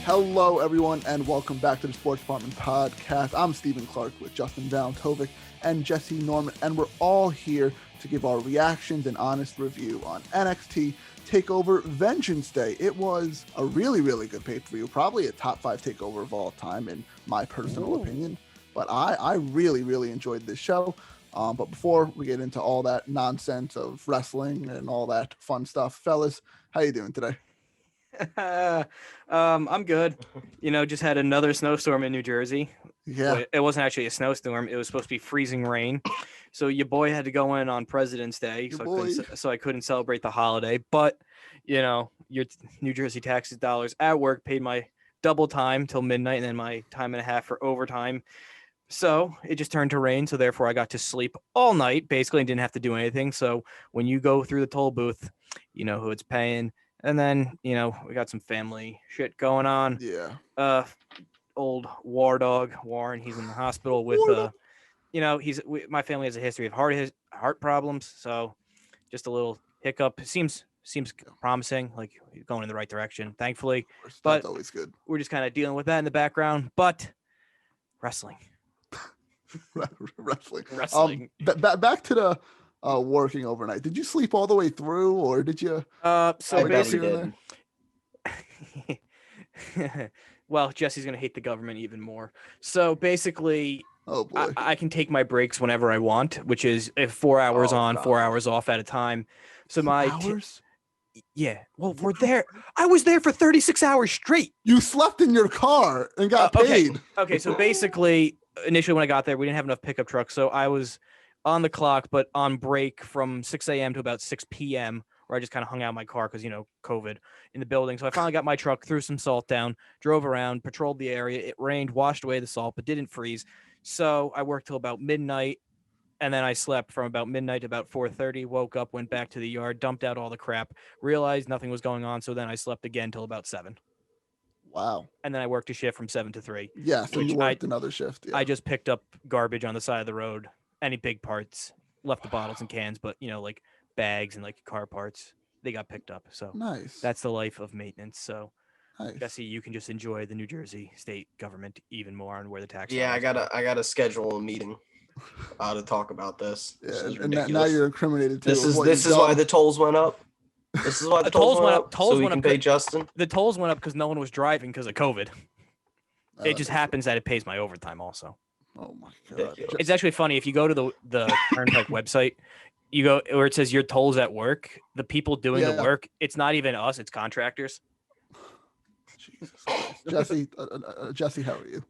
Hello, everyone, and welcome back to the Sports Department Podcast. I'm Stephen Clark with Justin Valentovic and Jesse Norman, and we're all here to give our reactions and honest review on NXT Takeover Vengeance Day. It was a really, really good pay-per-view, probably a top 5 takeover of all time, in my personal opinion. But I really, really enjoyed this show. But before we get into all that nonsense of wrestling and all that fun stuff, fellas, how you doing today? I'm good. Just had another snowstorm in New Jersey. Yeah. It wasn't actually a snowstorm. It was supposed to be freezing rain. So your boy had to go in on President's Day. So I couldn't celebrate the holiday. But, your New Jersey taxes dollars at work paid my double time till midnight and then my time and a half for overtime. So it just turned to rain. So therefore I got to sleep all night, basically, and didn't have to do anything. So when you go through the toll booth, you know who it's paying. And then, we got some family shit going on. Yeah. Old war dog Warren, he's in the hospital with, my family has a history of heart problems. So just a little hiccup. It seems promising, like going in the right direction, thankfully. But that's always good. We're just kind of dealing with that in the background. But wrestling. Wrestling. Back to the working overnight. Did you sleep all the way through, or did you? So basically, well, Jesse's gonna hate the government even more. So basically, oh boy, I can take my breaks whenever I want, which is 4 hours on, 4 hours off at a time. So 4 hours. Yeah, well, I was there for 36 hours straight. You slept in your car and got paid. Okay, so basically, initially when I got there, we didn't have enough pickup trucks, so I was on the clock, but on break from 6 a.m. to about 6 p.m., where I just kind of hung out in my car because, COVID in the building. So I finally got my truck, threw some salt down, drove around, patrolled the area. It rained, washed away the salt, but didn't freeze. So I worked till about midnight, and then I slept from about midnight to about 4:30, woke up, went back to the yard, dumped out all the crap, realized nothing was going on, so then I slept again till about 7. Wow. And then I worked a shift from 7 to 3. Yeah, so you worked another shift. Yeah. I just picked up garbage on the side of the road, any big parts, left the bottles and cans, but, like bags and like car parts, they got picked up. So nice. That's the life of maintenance. So nice. Jesse, you can just enjoy the New Jersey state government even more on where the tax. Yeah, I gotta schedule a meeting to talk about this. Yeah, this and now you're incriminated too. This is why the tolls went up. This is why the tolls went up. So we can pay Justin. The tolls went up because no one was driving because of COVID. It just happens that it pays my overtime also. Oh my god! It's actually funny if you go to the Turnpike website, you go where it says your tolls at work. The people doing the work, it's not even us; it's contractors. Jesus Christ. Jesse, how are you?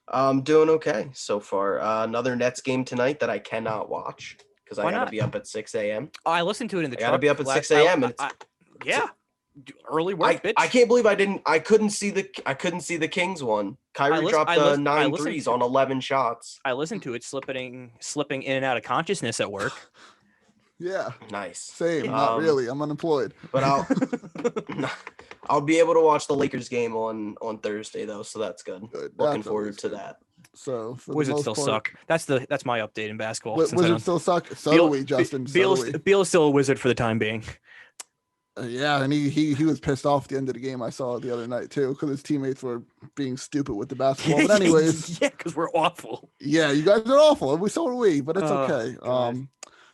I'm doing okay so far. Another Nets game tonight that I cannot watch because I gotta be up at 6 a.m. Oh, I listened to it in the truck. I gotta be up at 6 a.m. Yeah. Early work, bitch. I can't believe I couldn't see the Kings one. Kyrie dropped 9 threes on 11 shots. I listened to it slipping in and out of consciousness at work. Yeah. Nice. Same. Not really. I'm unemployed. But I'll be able to watch the Lakers game on Thursday though, so that's good. Looking forward to that. So Wizards still suck. That's my update in basketball. Wizards still suck. So do we, Justin. Beal is still a Wizard for the time being. Yeah, and he was pissed off at the end of the game. I saw it the other night too, because his teammates were being stupid with the basketball. But anyways, yeah, because we're awful. Yeah, you guys are awful. So are we, but it's okay.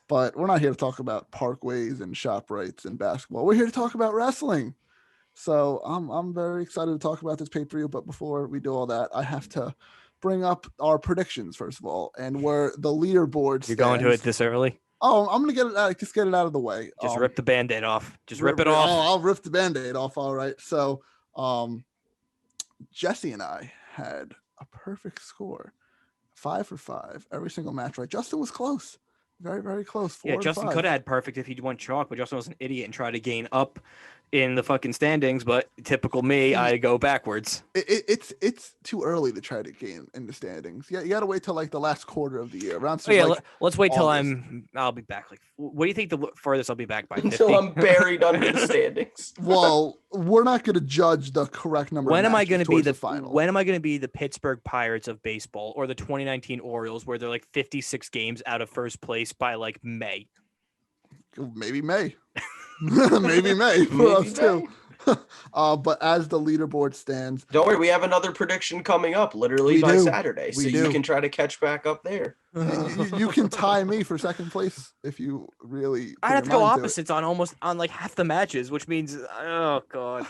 But we're not here to talk about parkways and ShopRites and basketball. We're here to talk about wrestling. So I'm very excited to talk about this pay-per-view. But before we do all that, I have to bring up our predictions first of all, and where the leaderboard. You're going to it this early? Oh, I'm gonna get it out. Just get it out of the way. Just rip the Band-Aid off. Just rip it off. I'll rip the Band-Aid off. All right. So, Jesse and I had a perfect score, 5 for 5, every single match. Right. Justin was close, very, very close. Yeah, Justin could have had perfect if he went chalk, but Justin was an idiot and tried to gain up in the fucking standings. But typical me, I go backwards. It's too early to try to gain in the standings. Yeah, you got to wait till like the last quarter of the year. Around. Let's wait till I'll be back. Like, what do you think the furthest I'll be back by? 50? Until I'm buried under the standings. Well, we're not going to judge the correct number. When am I going to be the final? When am I going to be the Pittsburgh Pirates of baseball or the 2019 Orioles, where they're like 56 games out of first place by like May? Maybe May. Maybe May for us too. But as the leaderboard stands, don't worry, we have another prediction coming up literally by Saturday, so you can try to catch back up there. You can tie me for second place if you really. I'd have to go opposites on like half the matches, which means oh god,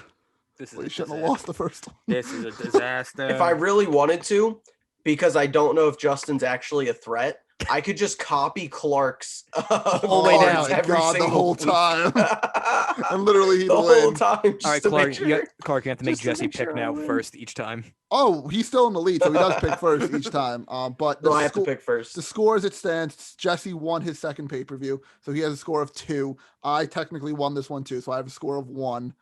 this is. You shouldn't have lost the first one. This is a disaster. If I really wanted to, because I don't know if Justin's actually a threat, I could just copy Clark's whole way down the whole time, and literally he'd the win. whole time. All right, Clark, you have to make Jesse pick now first each time. Oh, he's still in the lead, so he does pick first each time. But I have to pick first. The score as it stands, Jesse won his second pay-per-view, so he has a score of 2. I technically won this one too, so I have a score of 1.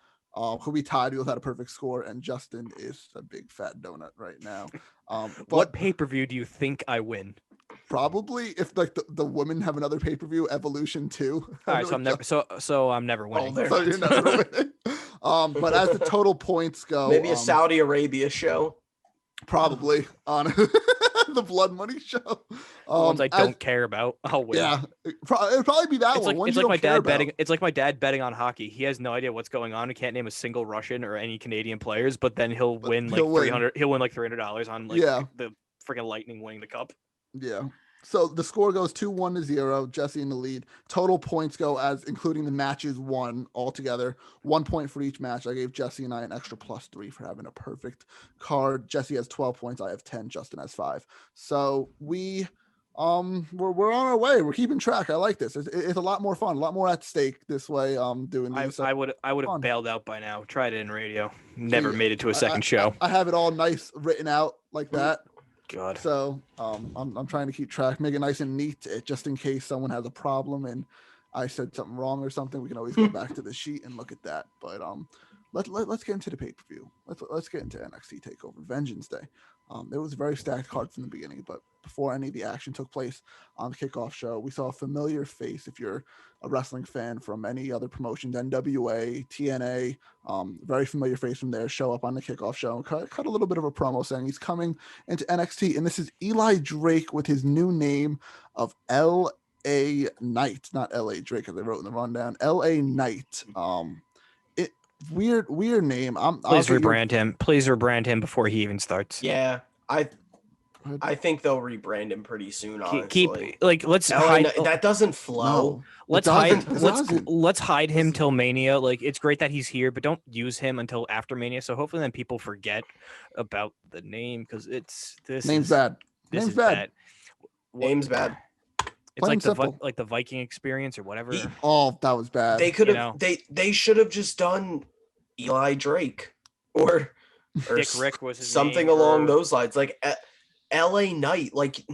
Could be tied. We both had a perfect score, and Justin is a big fat donut right now. What pay-per-view do you think I win? Probably if like the women have another pay-per-view, Evolution 2. All right, so I'm never winning. So you're never winning. But as the total points go, maybe a Saudi Arabia show. Probably on the Blood Money show. The ones I don't care about, I'll win. Yeah, it'd probably be that one. It's like my dad betting. It's like my dad betting on hockey. He has no idea what's going on. He can't name a single Russian or any Canadian players, but then he'll win like $300. He'll win like $300 on like the freaking Lightning winning the cup. Yeah. So the score goes 2-1-0. Jesse in the lead. Total points go as including the matches won altogether. 1 point for each match. I gave Jesse and I an extra +3 for having a perfect card. Jesse has 12 points. I have 10. Justin has 5. So we're on our way. We're keeping track. I like this. It's a lot more fun. A lot more at stake this way. Doing these. I would have bailed out by now. Tried it in radio. Never made it to a second show. I have it all nice written out like that. God. So I'm trying to keep track, make it nice and neat, just in case someone has a problem and I said something wrong or something. We can always go back to the sheet and look at that. But let's get into the pay-per-view. Let's get into NXT Takeover Vengeance Day. It was a very stacked card from the beginning, but before any of the action took place on the kickoff show, we saw a familiar face. If you're a wrestling fan from any other promotions, NWA, TNA, very familiar face from there, show up on the kickoff show and cut a little bit of a promo saying he's coming into NXT. And this is Eli Drake with his new name of L.A. Knight, not L.A. Drake, as I wrote in the rundown. L.A. Knight. Weird name. Please rebrand him. Please rebrand him before he even starts. Yeah, I think they'll rebrand him pretty soon. Honestly, let's hide. That doesn't flow. Let's hide him till Mania. Like, it's great that he's here, but don't use him until after Mania. So hopefully then people forget about the name because name's bad. Name's bad. Name's bad. It's like the Viking experience or whatever. That was bad. They could have. They should have just done Eli Drake or Dick Rick was his something name, along those lines. Like L.A. Knight. Like,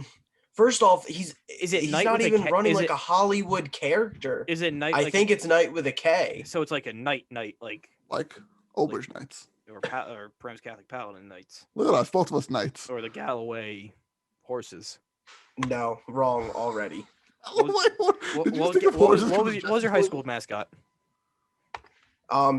first off, he's not even running like a Hollywood character. Is it Knight? I think it's Knight with a K. So it's like a Knight like Oberge Knights or Prime's Catholic Paladin Knights. Look at us, both of us Knights. Or the Galloway horses. No, wrong already. What was your high school mascot?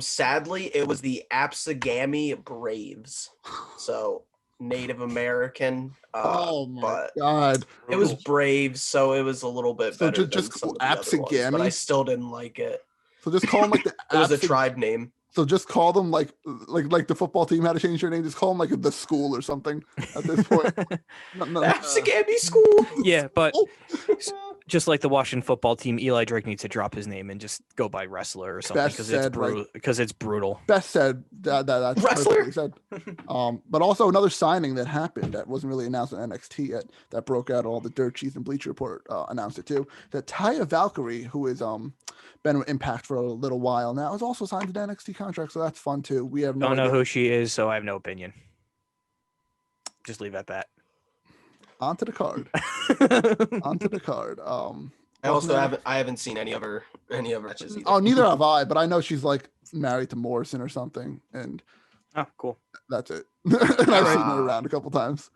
Sadly, it was the Absagami Braves. So Native American. Oh my god! It was Braves, so it was a little bit better. So just Absagami, but I still didn't like it. So just call them like the. It was a tribe name. So just call them like the football team had to change their name. Just call them like the school or something at this point. Absagami School. Yeah, but just like the Washington football team, Eli Drake needs to drop his name and just go by wrestler or something because it's brutal. Best said that's wrestler. Said. But also another signing that happened that wasn't really announced on NXT yet that broke out all the dirt sheets and Bleacher Report announced it too. That Taya Valkyrie, who is been with Impact for a little while now, is also signed to the NXT contract, so that's fun too. We have don't know who she is, so I have no opinion. Just leave it at that. Onto the card. I haven't seen any of her matches either. Oh, neither have I, but I know she's like married to Morrison or something, and cool. That's it. And I've seen her around a couple times.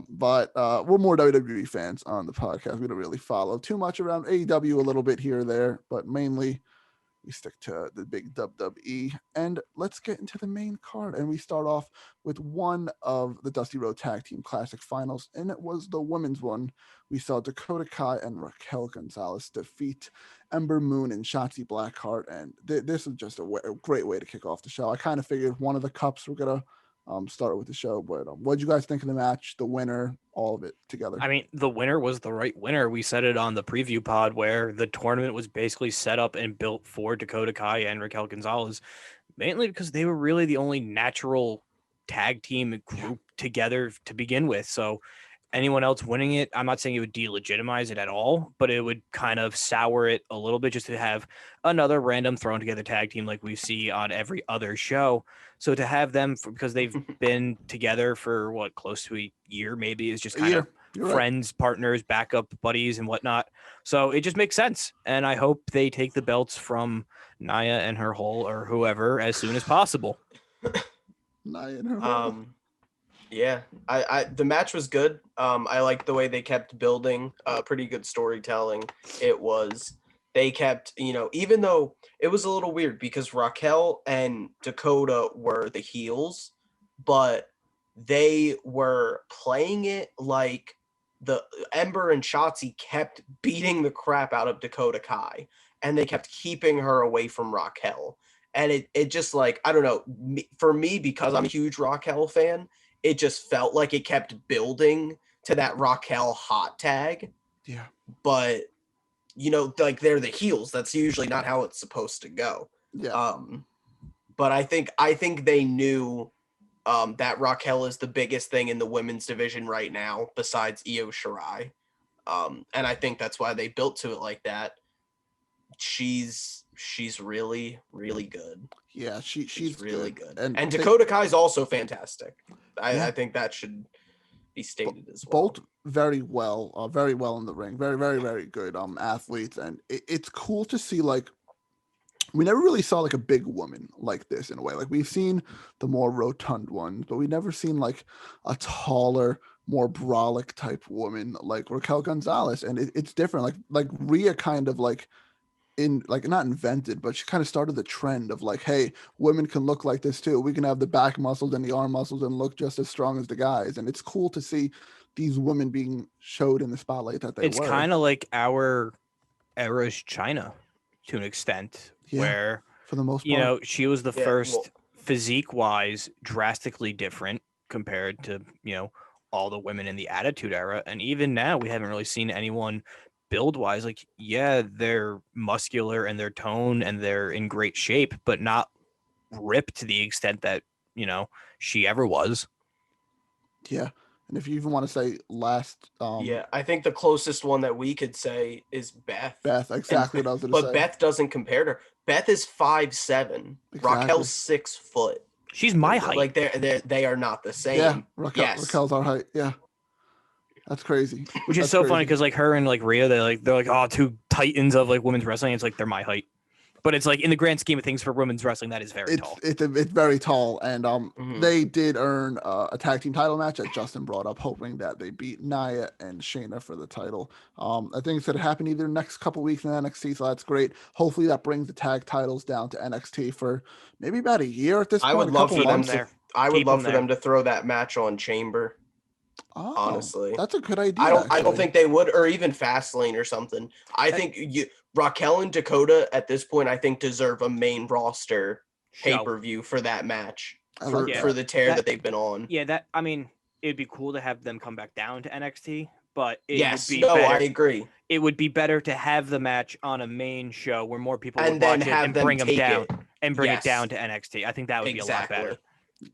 But we're more WWE fans on the podcast. We don't really follow too much around AEW, a little bit here or there, but mainly we stick to the big WWE. And let's get into the main card. And we start off with one of the Dusty Road Tag Team Classic finals, and it was the women's one. We saw Dakota Kai and Raquel Gonzalez defeat Ember Moon and Shotzi Blackheart, and this is just a great way to kick off the show. I kind of figured one of the cups were gonna start with the show, but what did you guys think of the match, the winner, all of it together? I mean, the winner was the right winner. We said it on the preview pod where the tournament was basically set up and built for Dakota Kai and Raquel Gonzalez, mainly because they were really the only natural tag team group together to begin with. So anyone else winning it, I'm not saying it would delegitimize it at all, but it would kind of sour it a little bit just to have another random thrown together tag team like we see on every other show. So to have them, because they've been together for what, close to a year, maybe, is just kind of friends, partners, backup buddies and whatnot. So it just makes sense. And I hope they take the belts from Nia and her hole or whoever as soon as possible. Nia and her hole. Yeah, I the match was good. I liked the way they kept building, pretty good storytelling. They kept, even though it was a little weird because Raquel and Dakota were the heels, but they were playing it like the Ember and Shotzi kept beating the crap out of Dakota Kai, and they kept keeping her away from Raquel. And it just like, I don't know, for me, because I'm a huge Raquel fan, it just felt like it kept building to that Raquel hot tag. Yeah. But, like they're the heels. That's usually not how it's supposed to go. Yeah. But I think they knew that Raquel is the biggest thing in the women's division right now, besides Io Shirai. And I think that's why they built to it like that. She's really, really good. Yeah, she's really good. And Dakota Kai's also fantastic. I think that should be stated as well. Both very well in the ring. Very, very, very good athletes. And it's cool to see, like, we never really saw like a big woman like this in a way. Like we've seen the more rotund ones, but we never seen like a taller, more brolic type woman like Raquel Gonzalez. And it's different. Like Rhea kind of like not invented, but she kind of started the trend of like, hey, women can look like this too. We can have the back muscles and the arm muscles and look just as strong as the guys. And it's cool to see these women being showed in the spotlight that they were. It's kind of like our era's China to an extent, where for the most part, she was the first physique wise drastically different compared to, all the women in the Attitude Era. And even now we haven't really seen anyone build wise, like, they're muscular and they're toned and they're in great shape, but not ripped to the extent that, she ever was. Yeah. And if you even want to say last, I think the closest one that we could say is Beth. Exactly what I was going to say. But Beth doesn't compare to her. Beth is 5'7". Exactly. Raquel's 6 foot. She's my height. Like they are not the same. Yeah, Raquel's our height. Yeah. That's crazy. Which is so funny because like her and like Rhea, they're like, oh, two titans of like women's wrestling. It's like they're my height, but it's like in the grand scheme of things for women's wrestling, that is very tall. It's very tall, and they did earn a tag team title match that Justin brought up, hoping that they beat Nia and Shayna for the title. I think it's going to happen either next couple weeks in NXT, so that's great. Hopefully, that brings the tag titles down to NXT for maybe about a year at this point. I would love for them to throw that match on Chamber. Oh, honestly, that's a good idea. I don't think they would, or even Fastlane or something. I think Raquel and Dakota at this point, I think, deserve a main roster pay-per-view for that match for the tear that they've been on. Yeah, it'd be cool to have them come back down to NXT, but would be better. I agree. It would be better to have the match on a main show where more people would watch it and bring them down it down to NXT. I think that would be a lot better.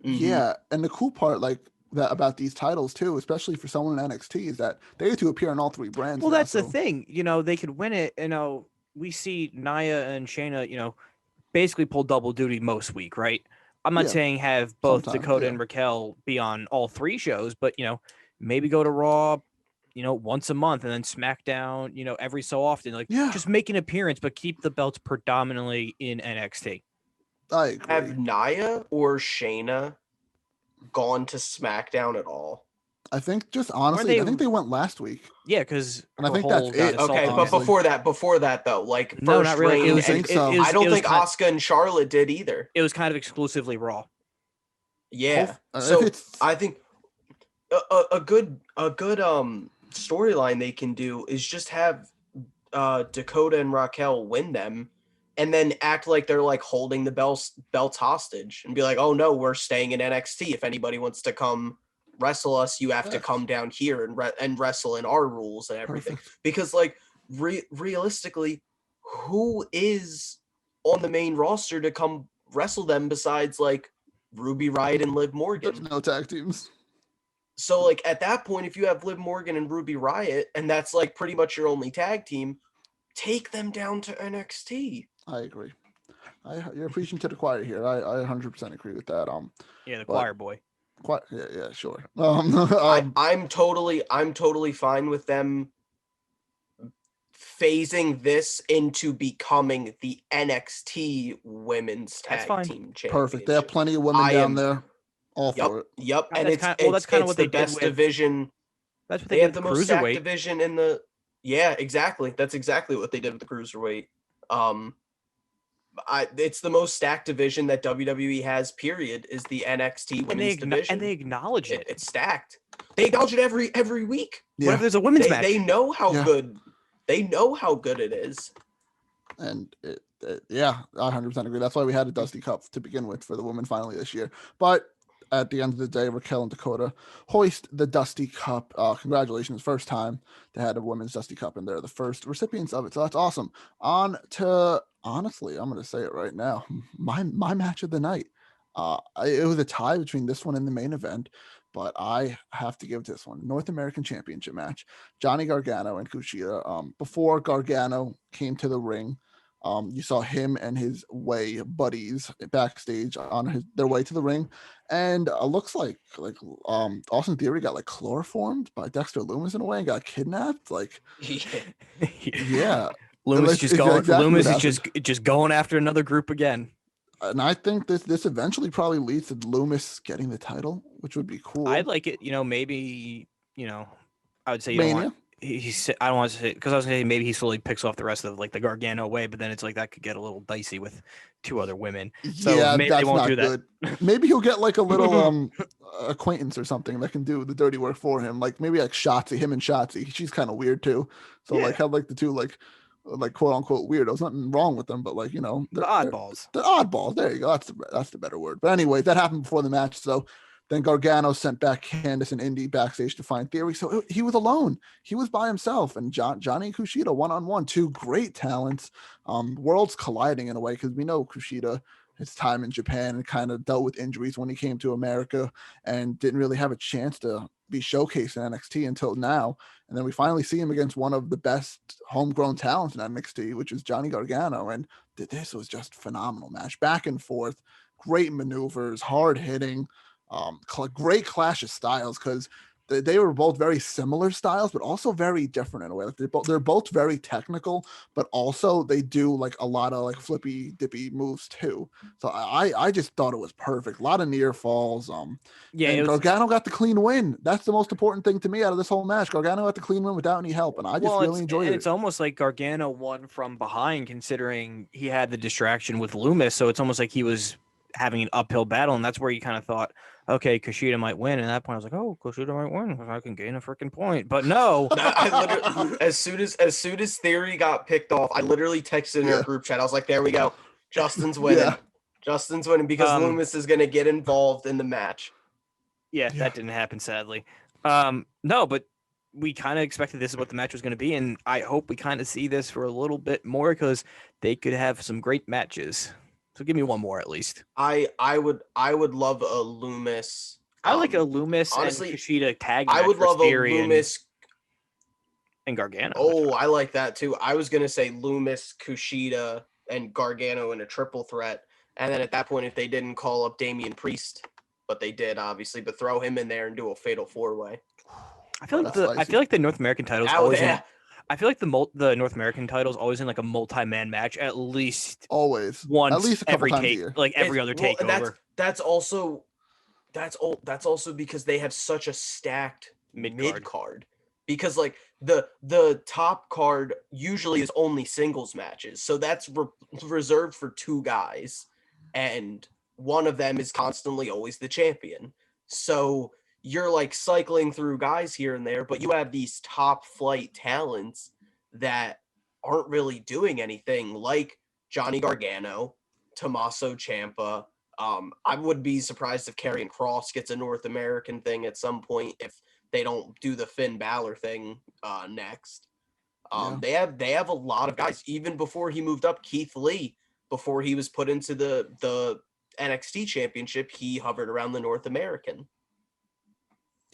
Mm-hmm. Yeah, and the cool part, like, that about these titles too, especially for someone in NXT, is that they get to appear on all three brands. Well, that's the thing. They could win it. We see Nia and Shayna, basically pull double duty most week, right? I'm not saying have both Dakota and Raquel be on all three shows, but maybe go to Raw, once a month, and then SmackDown, every so often. Just make an appearance, but keep the belts predominantly in NXT. I agree. Have Nia or Shayna gone to SmackDown at all? I think just honestly, I think they went last week. Yeah, because And I think that's it. Okay, but honestly. before that though, like no, first not really. reign, It was. think so. I don't think kind, Asuka and Charlotte did either. It was kind of exclusively Raw. Yeah. If So it's I think a good storyline they can do is just have Dakota and Raquel win them, and then act like they're like holding the belts hostage, and be like, "Oh no, we're staying in NXT. If anybody wants to come wrestle us, you have to come down here and wrestle in our rules and everything." perfect. Because like realistically, who is on the main roster to come wrestle them besides like Ruby Riott and Liv Morgan? There's no tag teams. So like at that point, if you have Liv Morgan and Ruby Riott, and that's like pretty much your only tag team, take them down to NXT. I agree. You're preaching to the choir here. I 100% agree with that. Yeah, the choir boy. Yeah, sure. I'm totally fine with them phasing this into becoming the NXT Women's Tag Team Championship. Perfect. They have plenty of women down there. All for it. Yep. And it's kind of what the they best did with, division. That's what They did have the with most stacked cruiserweight division in the. Yeah, exactly. That's exactly what they did with the cruiserweight. It's the most stacked division that WWE has. Period. Is the NXT Women's division, and they acknowledge it. It's stacked. They acknowledge it every week. Yeah. Whenever there's a women's match, they know how good. They know how good it is. And yeah, I 100% agree. That's why we had a Dusty Cup to begin with for the women finally this year. But at the end of the day, Raquel and Dakota hoist the Dusty Cup. Congratulations. First time they had a women's Dusty Cup, and they're the first recipients of it. So that's awesome. On to, honestly, I'm going to say it right now, my match of the night. It was a tie between this one and the main event, but I have to give this one North American Championship match. Johnny Gargano and Kushida. Before Gargano came to the ring, you saw him and his way buddies backstage on their way to the ring, and looks like Austin Theory got like chloroformed by Dexter Lumis in a way and got kidnapped. Like, yeah. Lumis is just going after another group again. And I think this eventually probably leads to Lumis getting the title, which would be cool. I'd like it, maybe, I would say Mania. I don't want to say, because I was going to say maybe he slowly picks off the rest of like the Gargano way, but then it's like that could get a little dicey with two other women. So yeah, maybe that's they won't not do that. Good. Maybe he'll get like a little acquaintance or something that can do the dirty work for him. Like maybe like Shotzi, him and Shotzi. She's kind of weird too. So like have like the two like quote unquote weirdos. Nothing wrong with them, but like the oddballs. The oddballs. There you go. That's the better word. But anyway, that happened before the match. So then Gargano sent back Candice and Indy backstage to find Theory. So he was alone. He was by himself. And Johnny and Kushida one-on-one, two great talents. Worlds colliding in a way, because we know Kushida, his time in Japan, and kind of dealt with injuries when he came to America and didn't really have a chance to be showcased in NXT until now. And then we finally see him against one of the best homegrown talents in NXT, which is Johnny Gargano. And this was just a phenomenal match. Back and forth, great maneuvers, hard hitting. Great clash of styles, because they were both very similar styles, but also very different in a way. Like they're both very technical, but also they do like a lot of like flippy dippy moves too. So I just thought it was perfect. A lot of near falls. Gargano got the clean win. That's the most important thing to me out of this whole match. Gargano got the clean win without any help, and I just really enjoyed it. It's almost like Gargano won from behind, considering he had the distraction with Lumis. So it's almost like he was having an uphill battle, and that's where you kind of thought, okay, Kushida might win. And at that point, I was like, oh, Kushida might win. I can gain a freaking point. But no. I literally, as soon as Theory got picked off, I literally texted in our group chat. I was like, there we go. Justin's winning. Yeah. Justin's winning because Lumis is going to get involved in the match. Yeah, that didn't happen, sadly. No, but we kind of expected this is what the match was going to be. And I hope we kind of see this for a little bit more, because they could have some great matches. So give me one more at least. I would love a Lumis. I like a Lumis honestly, and Kushida tag match. I would love a Lumis and Gargano. Oh, I like that too. I was gonna say Lumis, Kushida, and Gargano in a triple threat. And then at that point, if they didn't call up Damian Priest, but they did obviously, but throw him in there and do a fatal 4-way. I feel like the North American titles always. I feel like the North American title is always in like a multi-man match, at least once, at least every every other takeover. That's also because they have such a stacked Mid-card. mid-card. Because like the top card usually is only singles matches. So that's reserved for two guys, and one of them is constantly always the champion. So you're like cycling through guys here and there, but you have these top flight talents that aren't really doing anything, like Johnny Gargano, Tommaso Ciampa. I would be surprised if Karrion Kross gets a North American thing at some point if they don't do the Finn Balor thing next. They have a lot of guys. Even before he moved up, Keith Lee, before he was put into the NXT championship, he hovered around the North American.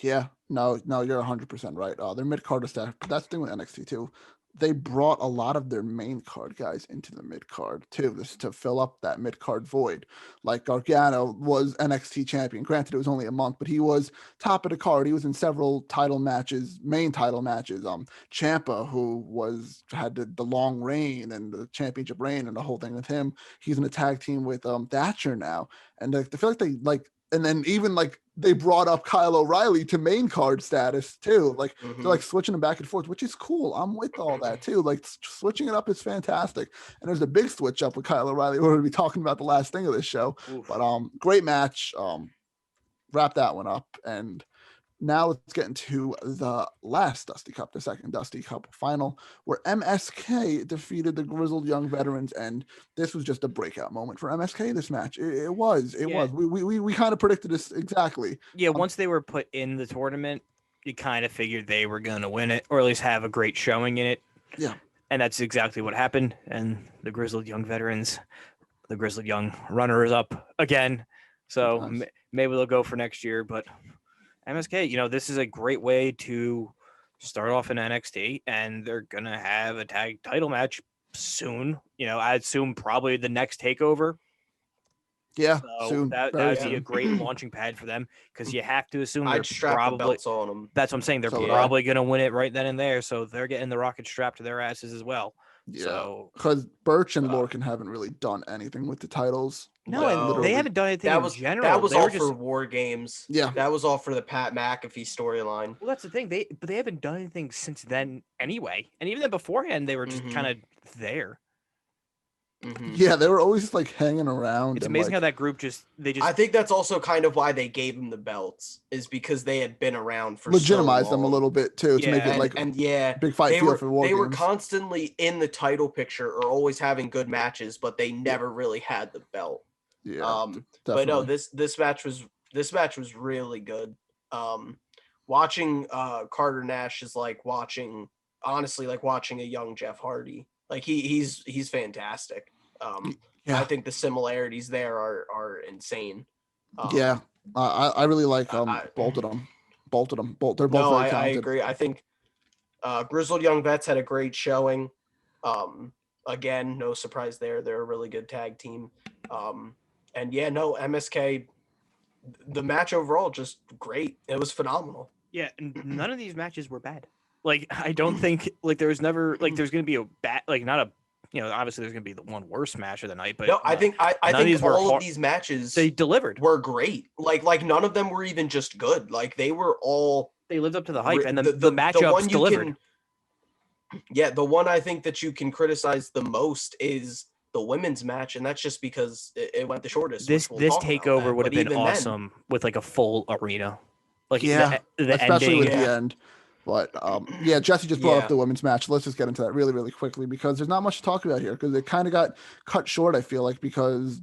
Yeah, no, you're 100% right. Their mid card is stacked, but that's the thing with NXT too. They brought a lot of their main card guys into the mid card too, just to fill up that mid card void. Like Gargano was NXT champion. Granted, it was only a month, but he was top of the card. He was in several title matches, main title matches. Ciampa, who had the long reign and the championship reign and the whole thing with him. He's in a tag team with Thatcher now, and I feel like they like. And then even like they brought up Kyle O'Reilly to main card status too. Like they're like switching them back and forth, which is cool. I'm with all that too. Like switching it up is fantastic. And there's a big switch up with Kyle O'Reilly. We're going to be talking about the last thing of this show. Oof. But great match. Wrap that one up. And now let's get into the last Dusty Cup, the second Dusty Cup final, where MSK defeated the Grizzled Young Veterans, and this was just a breakout moment for MSK. This match, it was. We kind of predicted this exactly. Yeah, once they were put in the tournament, you kind of figured they were going to win it, or at least have a great showing in it. Yeah, and that's exactly what happened. And the Grizzled Young Veterans, the Grizzled Young runners up again. So nice. Maybe they'll go for next year, but. MSK, this is a great way to start off in NXT, and they're going to have a tag title match soon. I'd assume probably the next takeover. Yeah, so soon. That would be a great launching pad for them, because you have to assume I'd strap probably the belts on them. That's what I'm saying. They're probably going to win it right then and there, so they're getting the rocket strapped to their asses as well. Yeah, because Birch and Lorcan haven't really done anything with the titles. No, and they haven't done anything in general. That was all for War Games. Yeah. That was all for the Pat McAfee storyline. Well, that's the thing. They haven't done anything since then anyway. And even then beforehand, they were just kind of there. Yeah, they were always just like hanging around. It's amazing how that group I think that's also kind of why they gave them the belts, is because they had been around for legitimize so them long. a little bit too, to make it like big fight feel for War Games. They were constantly in the title picture or always having good matches, but they never really had the belt. Yeah, but no, this match was really good. Watching Carter Nash is like watching a young Jeff Hardy. Like he's fantastic. I think the similarities there are insane. I really like both of them. They're both very talented. I agree. I think Grizzled Young Vets had a great showing. Again, no surprise there. They're a really good tag team. And MSK, the match overall just great. It was phenomenal. Yeah, and none of these matches were bad. Like I don't think there was never there's going to be a bad not a obviously there's going to be the one worst match of the night, but no, I think all of these matches they delivered were great. Like none of them were even just good. Like they lived up to the hype, and the matchups delivered. The one I think that you can criticize the most is the women's match, and that's just because it went the shortest. This takeover would have been awesome with like a full arena. The especially ending. With the end. But Jesse just brought up the women's match. Let's just get into that really, really quickly, because there's not much to talk about here, because it kind of got cut short, I feel like, because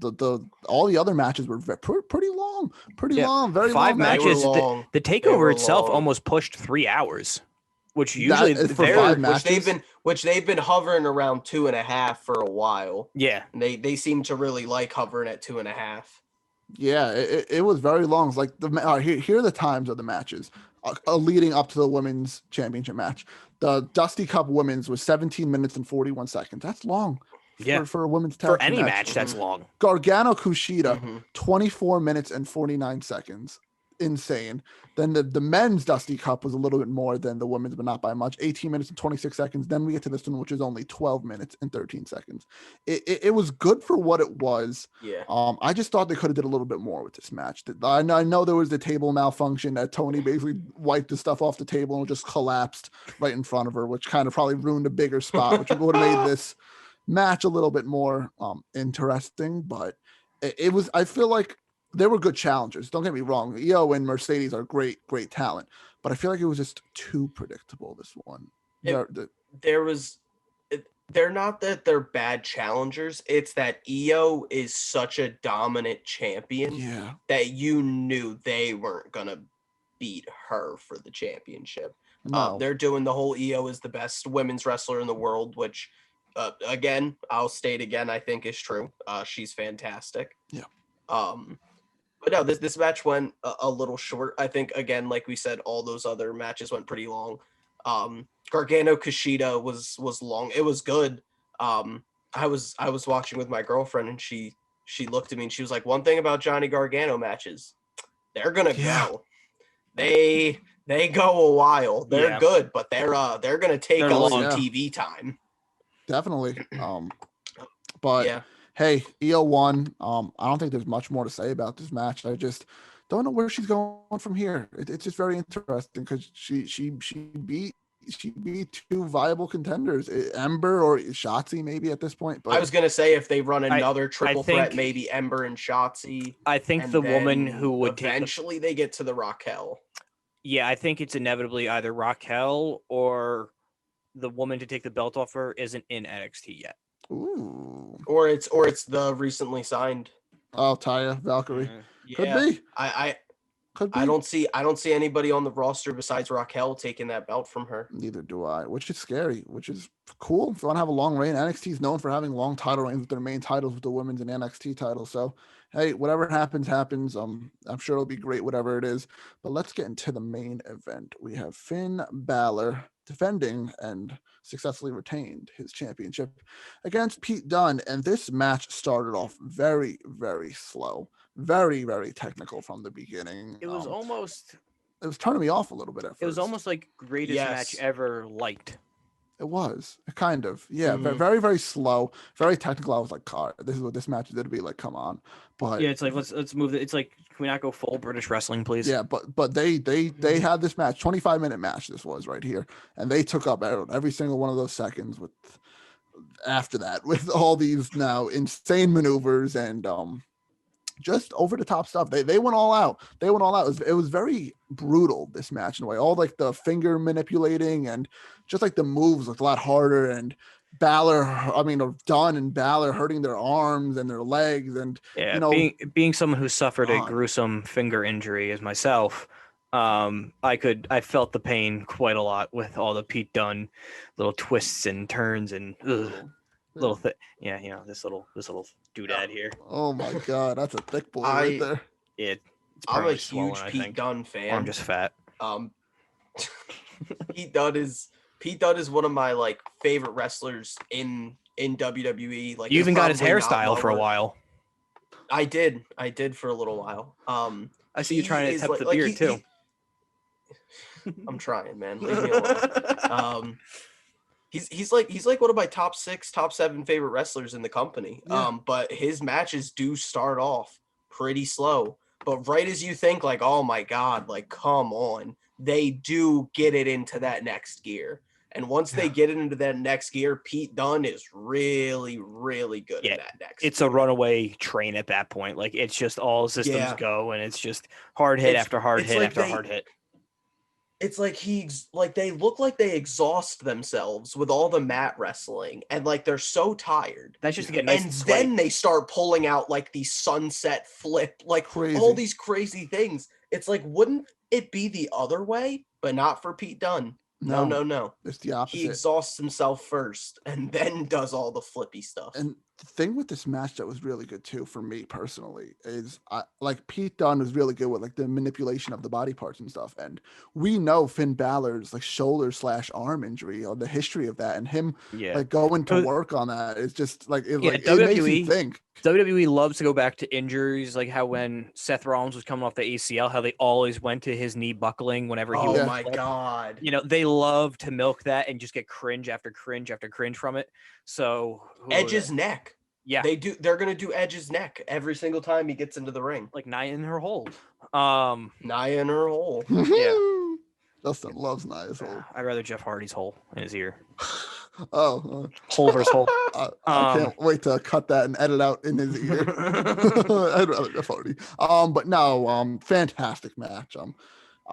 all the other matches were pretty long, very long. 5 matches. The takeover itself almost pushed 3 hours, which usually for 5 matches. Which they've been hovering around 2.5 for a while. Yeah, and they seem to really like hovering at 2.5. Yeah, it was very long. It's like here are the times of the matches leading up to the women's championship match. The Dusty Cup women's was 17 minutes and 41 seconds. That's long. For a women's tag for any match, that's long. Gargano Kushida, 24 minutes and 49 seconds. insane. Then the men's Dusty Cup was a little bit more than the women's, but not by much. 18 minutes and 26 seconds. Then we get to this one, which is only 12 minutes and 13 seconds. It was good for what it was. Yeah. I just thought they could have did a little bit more with this match. I know there was the table malfunction that Tony basically wiped the stuff off the table and just collapsed right in front of her, which kind of probably ruined a bigger spot, which would have made this match a little bit more interesting. But it was, I feel like they were good challengers. Don't get me wrong. Io and Mercedes are great talent, but I feel like it was just too predictable, this one. They're not that they're bad challengers. It's that Io is such a dominant champion that you knew they weren't going to beat her for the championship. No. They're doing the whole Io is the best women's wrestler in the world, which, again, I'll state again, I think is true. She's fantastic. Yeah. But no, this match went a little short. I think, again, like we said, all those other matches went pretty long. Gargano Kushida was long. It was good. I was watching with my girlfriend, and she looked at me and she was like, one thing about Johnny Gargano matches, they're gonna go. They go a while. They're good, but they're gonna take a long TV time. Definitely. But hey, Io won. I don't think there's much more to say about this match. I just don't know where she's going from here. It's just very interesting because she beat two viable contenders, Ember or Shotzi maybe at this point. But I was gonna say if they run another triple threat, maybe Ember and Shotzi. I think the woman who would eventually they get to the Raquel. Yeah, I think it's inevitably either Raquel or the woman to take the belt off her isn't in NXT yet. Ooh. Or it's the recently signed. Oh, Taya Valkyrie. Yeah. Could be. Could be. I don't see anybody on the roster besides Raquel taking that belt from her. Neither do I, which is scary, which is cool. If you want to have a long reign, NXT is known for having long title reigns with their main titles with the women's and NXT titles. So, hey, whatever happens. I'm sure it'll be great, whatever it is. But let's get into the main event. We have Finn Balor defending and successfully retained his championship against Pete Dunne. And this match started off very, very slow. Very, very technical from the beginning. It was it was turning me off a little bit at first. It was almost like greatest match ever light. It was kind of, very, very slow, very technical. I was like, God, this is what this match is going to be like. Come on. But yeah, it's like, let's move it. It's like, can we not go full British wrestling, please? Yeah. But they had this match, 25-minute match. This was right here. And they took up every single one of those seconds after that with all these now insane maneuvers and, just over the top stuff. They went all out. It was very brutal, this match, in a way. All like the finger manipulating and just like the moves looked a lot harder. And Dunne and Balor hurting their arms and their legs. And being someone who suffered a gruesome finger injury as myself, I felt the pain quite a lot with all the Pete Dunne little twists and turns and little thing. Yeah, this little doodad here. Oh my God, that's a thick boy right there. I'm a huge Pete Dunne fan. Or I'm just fat. Pete Dunne is one of my like favorite wrestlers in WWE. Like, you even got his hairstyle for a while. I did for a little while. I see you trying to attempt the beard too. I'm trying, man. Leave me alone. He's like one of my top 6, top 7 favorite wrestlers in the company. Yeah. But his matches do start off pretty slow. But right as you think, like, oh my God, like, come on, they do get it into that next gear. And once they get it into that next gear, Pete Dunne is really, really good in that next It's gear. a runaway train at that point. Like, it's just all systems go, and it's just hard hit after hard hit after hard hit. It's like they look like they exhaust themselves with all the mat wrestling, and like they're so tired. That's just to get nice and then they start pulling out like these sunset flip, like crazy. All these crazy things. It's like, wouldn't it be the other way? But not for Pete Dunne. No. It's the opposite. He exhausts himself first and then does all the flippy stuff. And the thing with this match that was really good too for me personally is like Pete Dunne was really good with like the manipulation of the body parts and stuff, and we know Finn Balor's like shoulder/arm injury or the history of that, and him like going to work on that is just like it makes you think. WWE loves to go back to injuries, like how when Seth Rollins was coming off the ACL, how they always went to his knee buckling whenever he oh my god, they love to milk that and just get cringe after cringe after cringe from it. So Edge's neck. Yeah, they're gonna do Edge's neck every single time he gets into the ring. Like Nia in her hole. Nia in her hole. Yeah. Justin loves Nia's hole. I'd rather Jeff Hardy's hole in his ear. Hole versus hole. I can't wait to cut that and edit out in his ear. I'd rather Jeff Hardy. But no, fantastic match.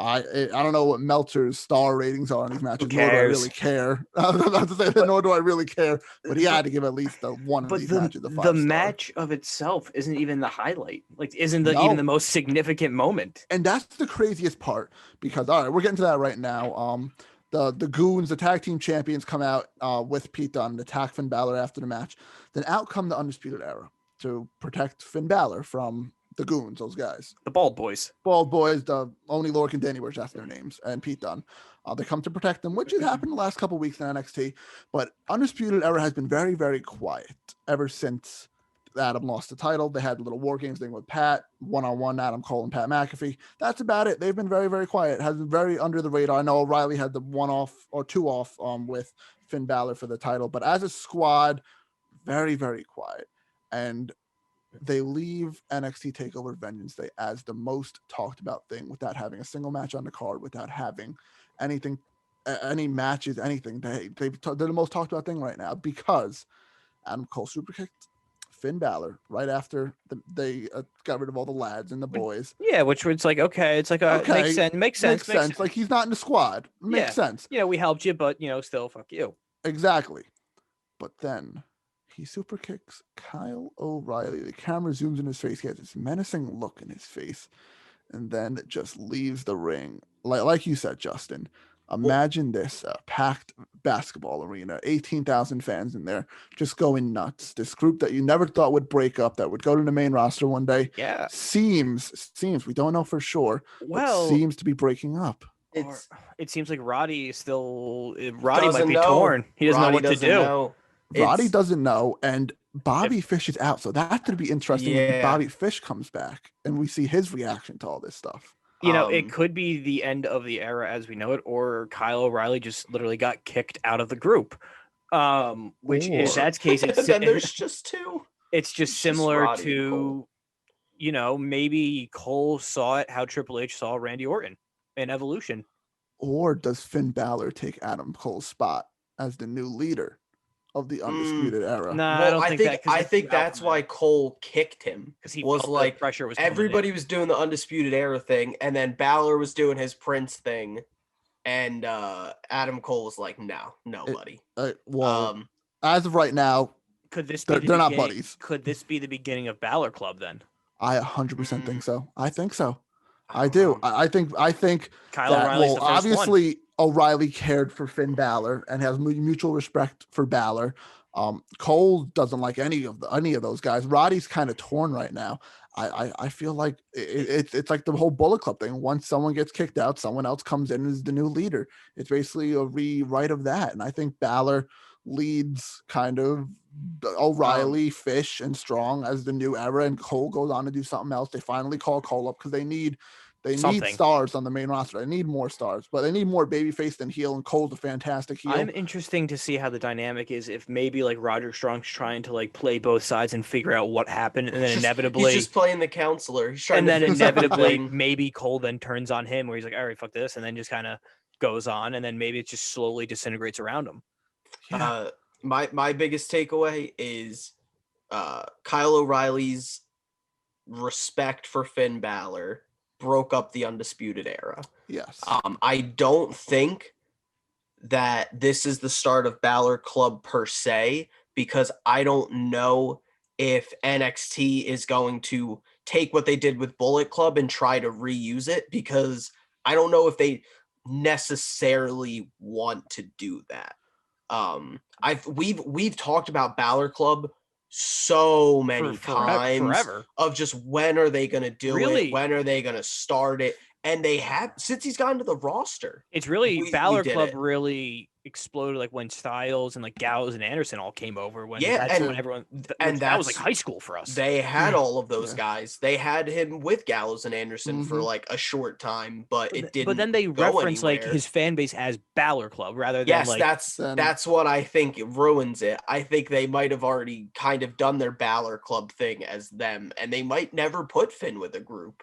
I don't know what Meltzer's star ratings are on these matches, nor do I really care. I was about to say that, nor do I really care, but he had to give at least one of these matches a 5-star. The match of itself isn't even the highlight. Like, isn't even the most significant moment. And that's the craziest part, because, all right, we're getting to that right now. The Goons, the tag team champions, come out with Pete Dunne and attack Finn Balor after the match. Then out come the Undisputed Era to protect Finn Balor from the Goons, those guys. The Bald Boys. The Only Lorcan and Danny Burch, that's their names, and Pete Dunne. They come to protect them, which has happened the last couple of weeks in NXT. But Undisputed Era has been very, very quiet ever since Adam lost the title. They had a little war games thing with Pat, one-on-one, Adam Cole and Pat McAfee. That's about it. They've been very, very quiet. Has been very under the radar. I know O'Reilly had the 1-off or 2-off with Finn Balor for the title, but as a squad, very, very quiet. And they leave NXT Takeover Vengeance Day as the most talked about thing, without having a single match on the card, without having anything, any matches, anything. They're the most talked about thing right now, because Adam Cole super kicked Finn Balor right after they got rid of all the lads and the boys. Yeah, which was like, okay, it's like makes sense. Like, he's not in the squad. Makes sense. Yeah, we helped you, but still, fuck you. Exactly. But then he super kicks Kyle O'Reilly. The camera zooms in his face. He has this menacing look in his face, and then just leaves the ring. Like you said, Justin, imagine this packed basketball arena, 18,000 fans in there, just going nuts. This group that you never thought would break up, that would go to the main roster one day, seems, we don't know for sure, but seems to be breaking up. It seems like Roddy might be torn. He doesn't know what to do. Roddy doesn't know, and Bobby Fish is out, so that's going to be interesting when Bobby Fish comes back and we see his reaction to all this stuff. It could be the end of the era as we know it, or Kyle O'Reilly just literally got kicked out of the group. Which, if that's the case, then there's just two. It's just similar to, maybe Cole saw it how Triple H saw Randy Orton in Evolution. Or does Finn Balor take Adam Cole's spot as the new leader of the Undisputed Era? No, I think that's why Cole kicked him, because he was like pressure was everybody was doing the Undisputed Era thing, and then Balor was doing his Prince thing, and Adam Cole was like, no, buddy. As of right now, they're not buddies. Could this be the beginning of Balor Club then? I 100% think so. I think so. I do. I think Kyle O'Reilly's the first obviously one. O'Reilly cared for Finn Balor and has mutual respect for Balor. Cole doesn't like any of those guys. Roddy's kind of torn right now. I feel like it's like the whole Bullet Club thing. Once someone gets kicked out, someone else comes in as the new leader. It's basically a rewrite of that. And I think Balor leads kind of O'Reilly, Fish, and Strong as the new era, and Cole goes on to do something else. They finally call Cole up because they need stars on the main roster. They need more stars, but they need more babyface than heel, and Cole's a fantastic heel. I'm interesting to see how the dynamic is, if maybe like Roderick Strong's trying to like play both sides and figure out what happened, and then inevitably he's just playing the counselor. And then inevitably maybe Cole then turns on him, where he's like, all right, fuck this, and then just kind of goes on, and then maybe it just slowly disintegrates around him. Yeah. My biggest takeaway is Kyle O'Reilly's respect for Finn Balor broke up the Undisputed Era. Yes. I don't think that this is the start of Balor Club per se, because I don't know if NXT is going to take what they did with Bullet Club and try to reuse it, because I don't know if they necessarily want to do that. We've talked about Balor Club so many times forever. of just when are they going to do Really? it? When are they going to start it? And they have, since he's gotten to the roster. It's really we Balor did Club it. really exploded like when Styles and like Gallows and Anderson all came over. When Yeah, that's and- when everyone and that was like that's- high school for us. They had all of those Yeah. guys. They had him with Gallows and Anderson for Mhm. like a short time, but it didn't. But then they go reference like anywhere. his fan base as Balor Club rather than Yes, like that's what I think ruins it. I think they might have already kind of done their Balor Club thing as them, and they might never put Finn with a group.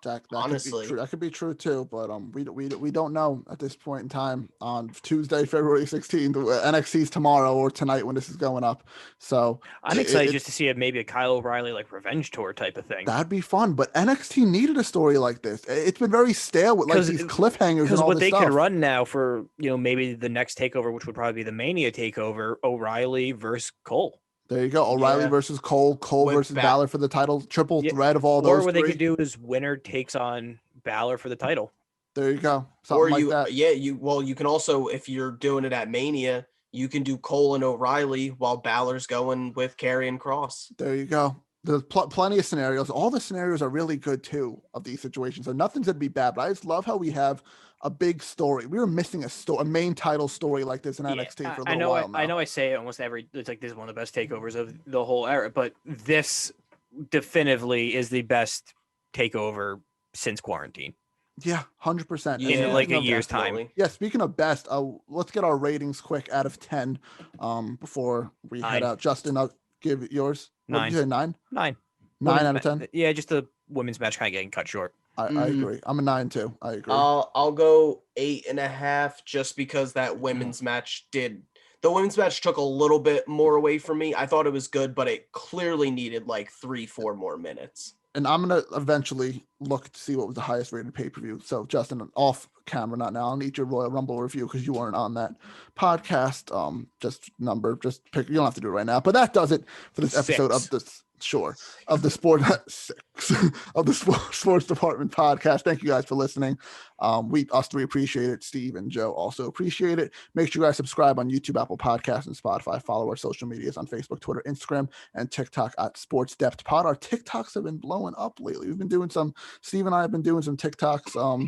That Honestly. could be true. That could be true too, but we don't know at this point in time. On Tuesday, February 16th, NXT's tomorrow or tonight when this is going up. So I'm excited just to see maybe a Kyle O'Reilly like revenge tour type of thing. that'd be fun. But NXT needed a story like this. It's been very stale with like these cliffhangers Because and all what this they stuff. could run now for maybe the next takeover, which would probably be the Mania takeover, O'Reilly versus Cole. There you go. O'Reilly Yeah. versus Cole With versus Balor for the title. Triple Yeah, threat of all Or those what three. they could do is winner takes on Balor for the title. There you go. Something like that. You can also, if you're doing it at Mania, you can do Cole and O'Reilly while Balor's going with Karrion Kross. There you go. There's plenty of scenarios. All the scenarios are really good too of these situations. So nothing's gonna be bad. But I just love how we have a big story. We were missing a main title story like this in NXT for a little while now. I know I say it almost every. It's like this is one of the best takeovers of the whole era, but this definitively is the best takeover since quarantine. Yeah, 100%. In like a year's time. Yeah, speaking of best, let's get our ratings quick out of 10 before we head 9. out. Justin, I'll give it yours. What did you say, 9? 9. 9 out of 10? Yeah, just the women's match kind of getting cut short. I agree. I'm a 9 too. I agree. I'll go 8.5 just because that women's match the women's match took a little bit more away from me. I thought it was good, but it clearly needed like 3-4 more minutes. And I'm going to eventually look to see what was the highest rated pay-per-view. So, Justin, off camera, not now, I'll need your Royal Rumble review because you weren't on that podcast. Just pick. You don't have to do it right now. But that does it for this episode of this. Of the sports department podcast. Thank you guys for listening. Us three appreciate it. Steve and Joe also appreciate it. Make sure you guys subscribe on YouTube, Apple Podcasts, and Spotify. Follow our social medias on Facebook, Twitter, Instagram, and TikTok at Sports Depth Pod. Our TikToks have been blowing up lately. Steve and I have been doing some TikToks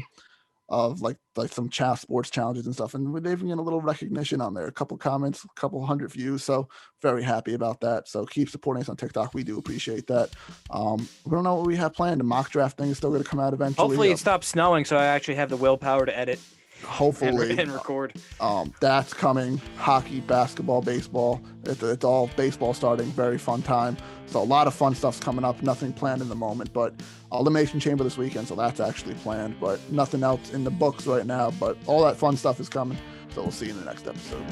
of like some sports challenges and stuff, and they've been getting a little recognition on there, a couple comments, a couple hundred views, so very happy about that. So keep supporting us on TikTok. We do appreciate that. We don't know what we have planned. The mock draft thing is still going to come out eventually. Hopefully it stops snowing so I actually have the willpower to edit hopefully and record. That's coming. Hockey, basketball, baseball, it's all baseball starting. Very fun time. So a lot of fun stuff's coming up. Nothing planned in the moment, but Elimination Chamber this weekend, so that's actually planned, but nothing else in the books right now. But all that fun stuff is coming, so we'll see you in the next episode.